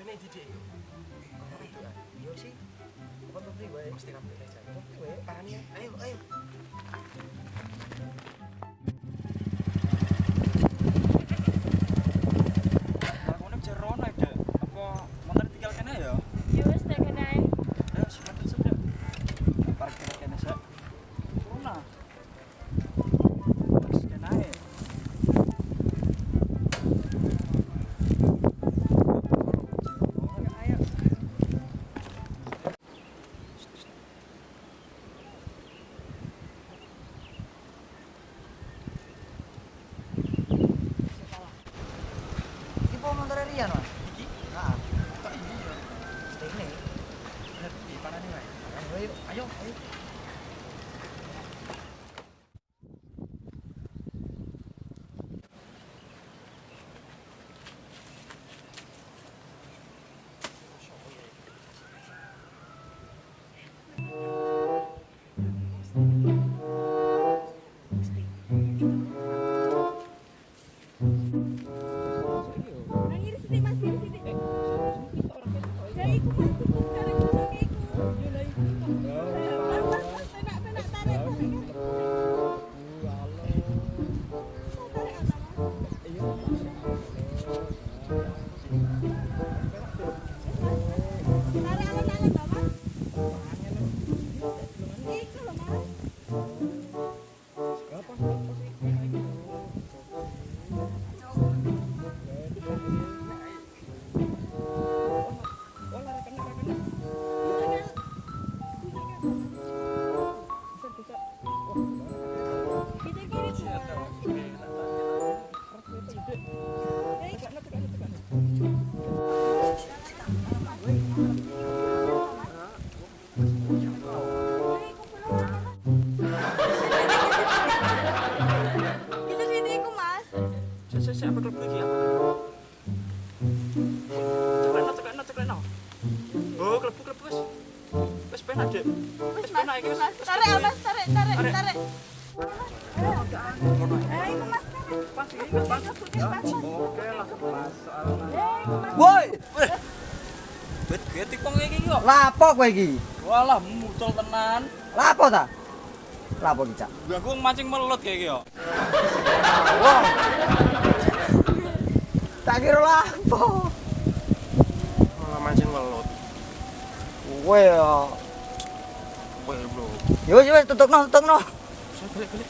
Nek didik yo. Kok itu kan? Yo sih. Apa tuh gue? Mesti rampil aja. Gue parani ya. Ayo, ayo. Lakone jerono ya, apa motor tinggal kene ya? Ya wis nek kene ae. Ayo sebentar saja. Parkir kene sak. Corona. Terus kene ae. Ayo. Iki po motor Rian, Mas. Iki Heeh. kok ini ya? Stekne. Bener di panane wae. Ayo, Ayo, ayo. Nang ngiri sithik Mas, ngiri sithik. Ya iku Mas, bukan iku sak iku. Yo lha iku. Mas, penak tarik tarik. Tarik ana Mas. Tarik alon-alon to Mas. Iku lho Mas. Kita kiri tuh. Ya iku. Kita sini iku Mas. Saya apa klub lagi ya? Ceklekno. Oh, klub wis. Wis penak, Dek. Wis Mas, Mas. Tarik ah, Mas, tarik. Eh, iku Mas. Pas iki, pas. Oke, langsung masuk. Woi. Bet tikung iki kok. Lapo kowe iki? Walah, muncul tenan. Lapo ta? Lapo iki, Cak? Ganggu mancing melut kayak iki yo. Wong. Tak kira lapo. Malah mancing welut. Kowe ya. Kowe, Bro. Yo tutupno. Saya balik-balik.